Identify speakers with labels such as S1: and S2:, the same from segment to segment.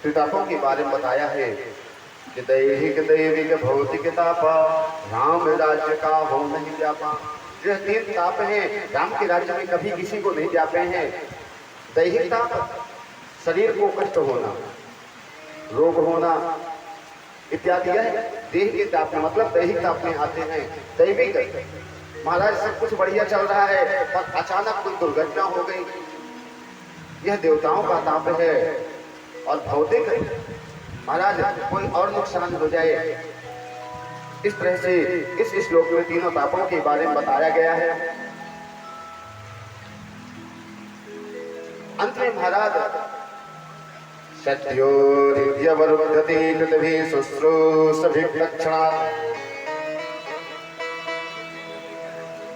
S1: त्रितापों के बारे में बताया है कि दैहिक दैविक भौतिक ताप राम राज्य का हो नहीं व्यापा। यह तीन ताप हैं, राम के राज्य में कभी किसी को नहीं व्यापे हैं। दैहिक ताप, शरीर को कष्ट होना, रोग होना इत्यादि, यह देह के ताप में मतलब दैहिक ताप में आते हैं। दैविक, महाराज सब कुछ बढ़िया चल रहा है पर अचानक कोई दुर्घटना हो गई, यह देवताओं का ताप है। और भौतिक, महाराज कोई और नुकसान हो जाए। इस तरह से इस श्लोक में तीनों तापों के बारे में बताया गया है। अंत में महाराज सत्योर्यवरुध्यते कृतभिः शुश्रूषभिर्लक्षणात्,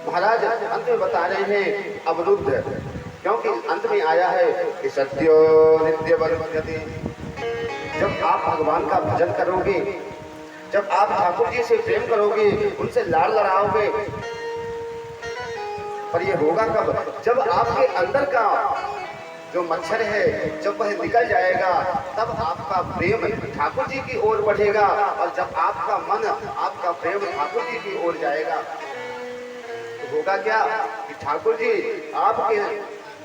S1: महाराज अंत में बता रहे हैं अवरुद्ध, क्योंकि अंत में आया है कि सत्योर्यवरुध्यते। जब आप भगवान का भजन करोगे, जब आप ठाकुर जी से प्रेम करोगे, उनसे लाड़ लड़ाओगे, पर यह होगा कब? जब आपके अंदर का जो मच्छर है जब वह निकल जाएगा, तब आपका प्रेम ठाकुर जी की ओर बढ़ेगा। और जब आपका मन, आपका प्रेम ठाकुर जी की ओर जाएगा तो होगा क्या कि ठाकुर जी आपके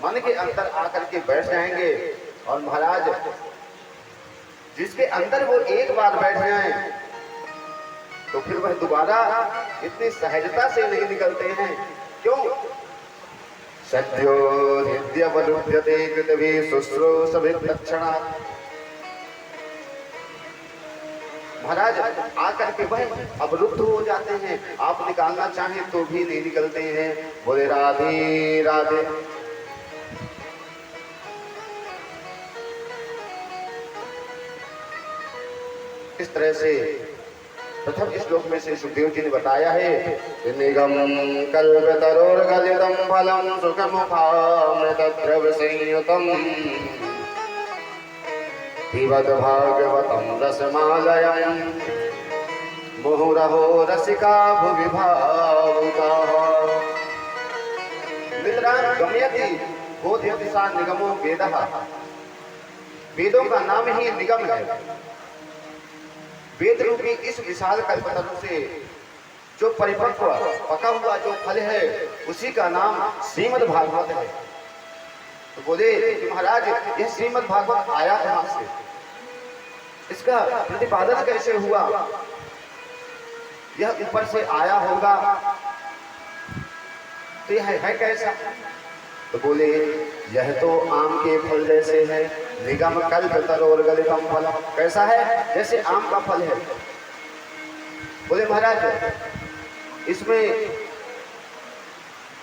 S1: मन के अंदर आकर के बैठ जाएंगे। और महाराज जिसके अंदर वो एक बार बैठ जाए तो फिर वह दोबारा इतनी सहजता से नहीं निकलते हैं। क्यों? सत्योर्यवरुध्यते कृतभिः शुश्रूषभिर्लक्षणात्, महाराज आकर के वह अवरुद्ध हो जाते हैं, आप निकालना चाहें तो भी नहीं निकलते हैं। बोले राधे राधे। इस तरह से प्रथम श्लोक में से सुखदेव जी ने बताया है कि निगम कल्पतरोर्गलितं फलं सुखमुखामृतद्रव संयुतं पिबत भागवतं रसमालयं मुहुरहो रसिका भुवि भावुकाः। मित्रान् गमयति बोधयति सा निगमो वेदः। वेदों का नाम ही निगम है। वेद रूपी इस विशाल कल्पतरु से जो परिपक्व पका हुआ जो फल है उसी का नाम श्रीमद् भागवत है। तो बोले कि महाराज यह श्रीमद् भागवत आया कहां से, इसका प्रतिपादन कैसे हुआ? यह ऊपर से आया होगा तो यह है कैसा? तो बोले यह तो आम के फल जैसे है। निगम कल्पतरोर्गलितं फलम्, कैसा है? जैसे आम का फल है। बोले महाराज इसमें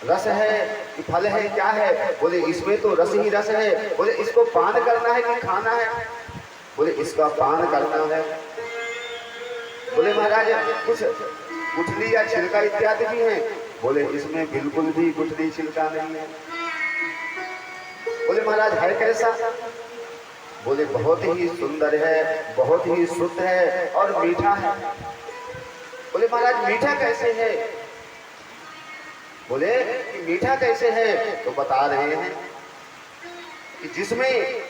S1: रस है कि फल है, क्या है? बोले इसमें तो रस ही रस है। बोले इसको पान करना है कि खाना है? बोले इसका पान करना है। बोले महाराज कुछ गुठली या छिलका इत्यादि भी है? बोले इसमें बिल्कुल भी गुठली छिलका नहीं है। बोले महाराज है कैसा? बोले बहुत ही सुंदर है, बहुत ही शुद्ध है और मीठा है। बोले महाराज मीठा कैसे है? बोले कि मीठा कैसे है तो बता रहे हैं कि जिसमें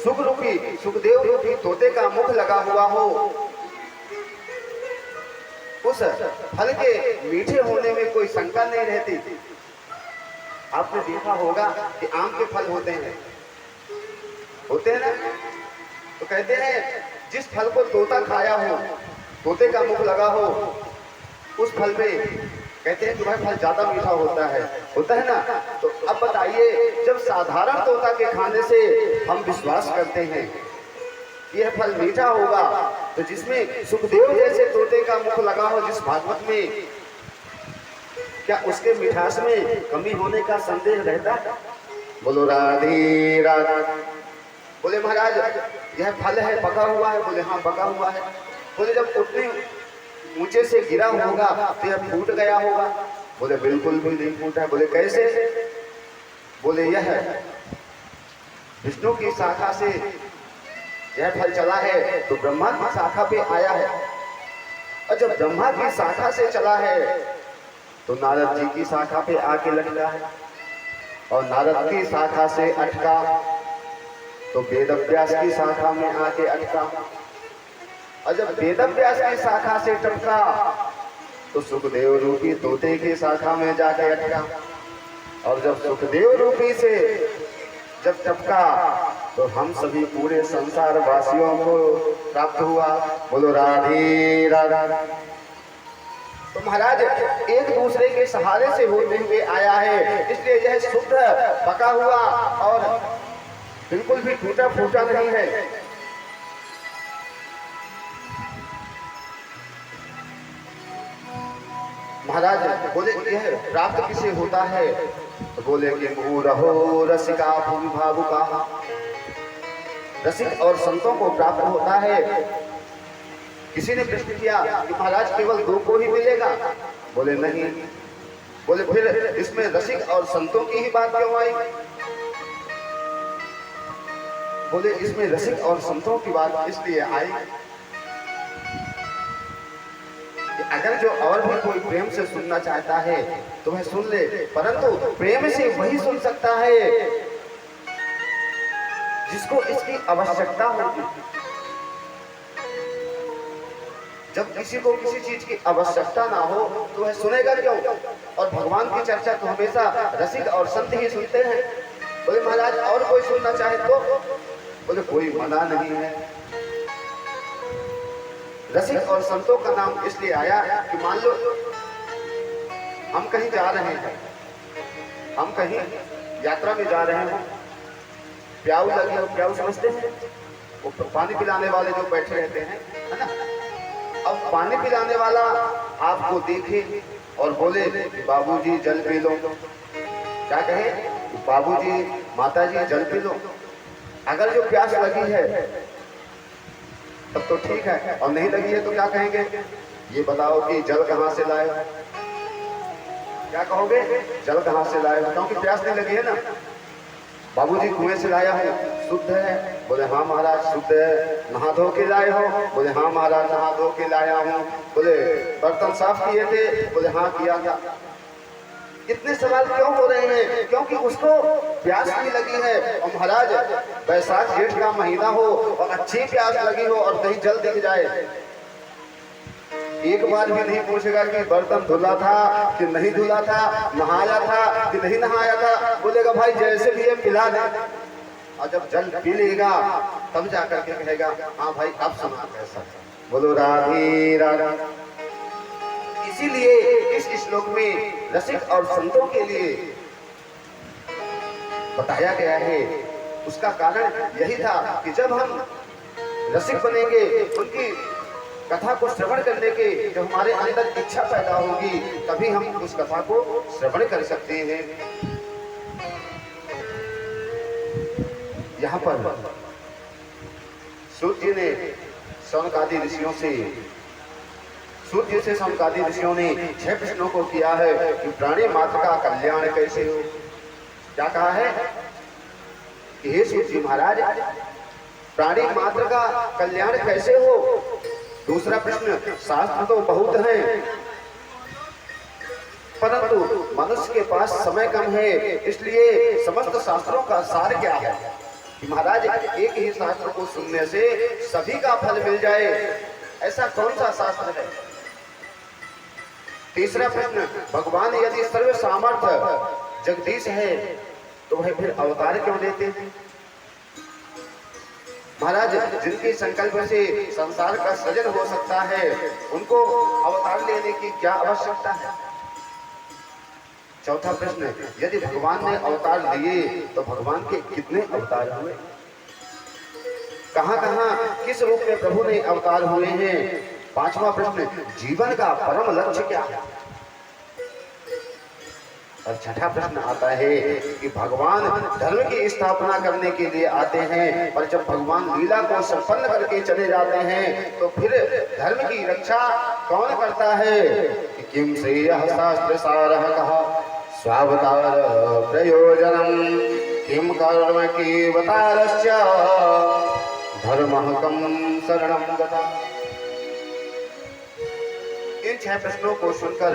S1: सुख रूपी, सुखदेव रूपी तोते का मुख लगा हुआ हो, उस फल के मीठे होने में कोई शंका नहीं रहती। आपने देखा होगा कि आम के फल होते हैं ना, तो कहते हैं जिस फल को तोता खाया हो, तोते का मुख लगा हो, उस फल पे कहते हैं कि वह फल ज्यादा मीठा होता है ना। तो अब बताइए जब साधारण तोता के खाने से हम विश्वास करते हैं यह फल मीठा होगा, तो जिसमें सुखदेव जैसे तोते का मुख लगा हो जिस भागवत में, क्या उसके मिठास में कमी होने का संदेह रहता है? बोलो राधे राधे। बोले महाराज यह फल है, पका हुआ है? बोले हाँ पका हुआ है। बोले जब उतने ऊंचे से गिरा होगा तो यह फूट गया होगा? बोले बिल्कुल भी नहीं फूटा है। बोले कैसे? बोले यह विष्णु की शाखा से यह फल चला है तो ब्रह्मा की शाखा पे आया है, और जब ब्रह्मा की शाखा से चला है तो नारद जी की शाखा पे आके लटका है, और नारद की शाखा से अटका तो वेद व्यास की शाखा में आके अटका, और जब वेद व्यास की शाखा से टपका तो सुखदेव रूपी तोते की शाखा में जाके अटका, और जब सुखदेव रूपी से जब टपका तो हम सभी पूरे संसार वासियों को प्राप्त हुआ। बोलो राधे राधे। तो महाराज एक दूसरे के सहारे से होते हुए आया है, इसलिए यह शुद्ध पका हुआ और बिल्कुल भी टूटा फूटा नहीं है। महाराज बोले यह प्राप्त किसे होता है? तो बोले कि मूढ़ो रसिका भूमि भावुका, रसिक और संतों को प्राप्त होता है। किसी ने प्रश्न किया कि महाराज केवल दो को ही मिलेगा? बोले नहीं। बोले फिर इसमें रसिक और संतों की ही बात क्यों आई? बोले इसमें रसिक और संतों की बात इसलिए आई कि अगर जो और भी कोई प्रेम से सुनना चाहता है तो वह सुन ले, परंतु प्रेम से वही सुन सकता है जिसको इसकी आवश्यकता होगी। जब किसी को किसी चीज की आवश्यकता ना हो तो वह सुनेगा क्यों? और भगवान की चर्चा तो हमेशा रसिक और संत ही सुनते हैं। बोले महाराज और कोई सुनना चाहे तो? बोले कोई मना नहीं है। रसिक और संतों का नाम इसलिए आया कि मान लो हम कहीं जा रहे हैं, हम कहीं यात्रा में जा रहे हो, प्याऊ लगे हो, प्याऊ समझते हैं वो पानी पिलाने वाले जो बैठे रहते हैं, है ना? अब पानी पिलाने वाला आपको देखे और बोले बाबूजी जल पी लो, क्या कहे? बाबूजी माताजी जल पी लो। अगर जो प्यास लगी है तब तो ठीक है, और नहीं लगी है तो क्या कहेंगे? ये बताओ कि जल कहाँ से लाए? क्या कहोगे? जल कहाँ से लाए? क्योंकि प्यास नहीं लगी है ना। बाबूजी कुएं से लाया है, शुद्ध है? बोले हाँ महाराज शुद्ध है। नहा धो के लाए हो? बोले हाँ महाराज नहा धो के लाया हूँ। बोले बर्तन साफ किए थे? बोले हाँ किया था। इतने सवाल क्यों हो रहे हैं? क्योंकि उसको प्यास नहीं लगी है। और महाराज बैसाख जेठ का महीना हो और अच्छी प्यास लगी हो और कहीं जल दिख जाए, एक बार भी नहीं पूछेगा कि बर्तन धुला था कि नहीं धुला था, नहाया था कि नहीं नहाया था। बोलेगा भाई जैसे भी है पिला दे। और जब जल पी लेगा तब जाकर के कहेगा हाँ भाई अब सुना कैसा। बोलो राधे राधे। इसीलिए इस श्लोक में रसिक और संतों के लिए बताया गया है। उसका कारण यही था कि जब हम रसिक बनेंगे, उनकी कथा को श्रवण करने के जो हमारे अंदर इच्छा पैदा होगी, तभी हम उस कथा को श्रवण कर सकते हैं। यहाँ पर सूर्य ने शौनकादि ऋषियों से सूर्य से शौनकादि ऋषियों ने 6 प्रश्नों को किया है कि प्राणी मात्र का कल्याण कैसे हो। क्या कहा है कि हे सूर्य महाराज प्राणी मात्र का कल्याण कैसे हो। दूसरा प्रश्न, शास्त्र तो बहुत हैं परंतु मनुष्य के पास समय कम है, इसलिए समस्त शास्त्रों का सार क्या है कि महाराज एक ही शास्त्र को सुनने से सभी का फल मिल जाए, ऐसा कौन सा शास्त्र है। तीसरा प्रश्न, भगवान यदि सर्व सामर्थ्य जगदीश है तो वह फिर अवतार क्यों लेते हैं। महाराज जिनके संकल्प से संसार का सृजन हो सकता है, उनको अवतार लेने की क्या आवश्यकता है। चौथा प्रश्न, यदि भगवान ने अवतार लिए तो भगवान के कितने अवतार हुए, कहां कहां किस रूप में प्रभु ने अवतार हुए हैं। पांचवा प्रश्न, जीवन का परम लक्ष्य क्या है। और छठा प्रश्न आता है कि भगवान धर्म की स्थापना करने के लिए आते हैं, और जब भगवान लीला को संपन्न करके चले जाते हैं तो फिर धर्म की रक्षा कौन करता है। किम श्रेयः शास्त्र सारः कहा स्वावतार प्रयोजनम किम कर्म कीवतारस्य धर्मः कम शरणं गतः। इन 6 प्रश्नों को सुनकर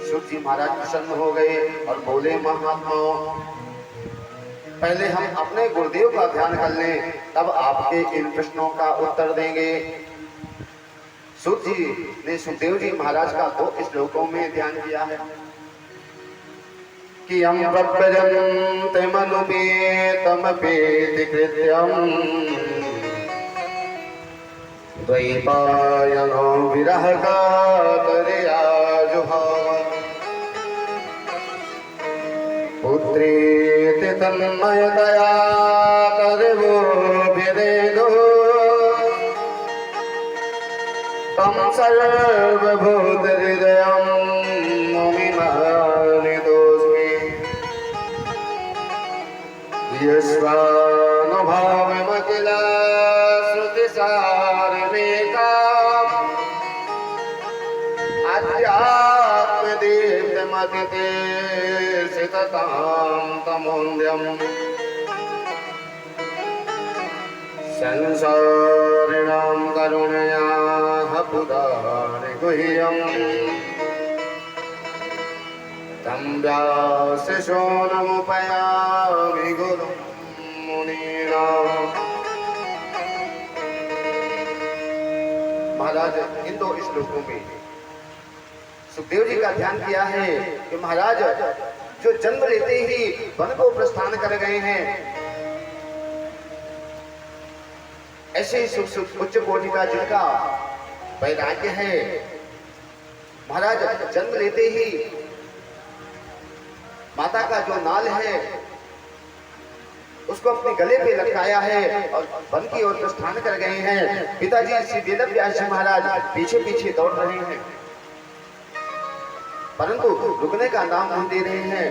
S1: सूर्य जी महाराज प्रसन्न हो गए और बोले महात्मा पहले हम अपने गुरुदेव का ध्यान कर लें, तब आपके इन प्रश्नों का उत्तर देंगे। सूत जी ने सुखदेव जी महाराज का 2 श्लोकों में ध्यान किया है कि यम प्रव्रजन्ते मनुपेतमपेति कृत्यम् द्वैपायनो विरह कातरया जुहाव पुत्रेति तन्मयतया तर्वोऽभिनेदो तं सर्वभूतहृदयं मुनिमानितोऽस्मि यस्वानुभावमखिल श्रुतिसारमेकाम् अध्यात्मदीप्तमतिते सिततां तमोन्द्यम् संसारिणां करुणया पुराणि गुह्यम् तं व्यासशोनमुपयामि गुरुं मुनीनाम्। महाराज इन 2 श्लोकों में सुखदेव जी का ध्यान किया है कि महाराज जो जन्म लेते ही वन को प्रस्थान कर गए हैं, ऐसे उच्च कोटि का जिनका वैराग्य है, महाराज जन्म लेते ही माता का जो नाल है उसको अपने गले पे लटकाया है और वन की ओर प्रस्थान कर गए हैं। पिताजी श्री वेदव्यास जी महाराज पीछे पीछे दौड़ रहे हैं, परंतु रुकने का नाम नहीं दे रहे हैं।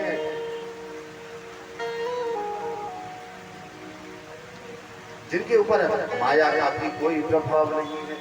S1: जिनके ऊपर माया का भी कोई प्रभाव नहीं है,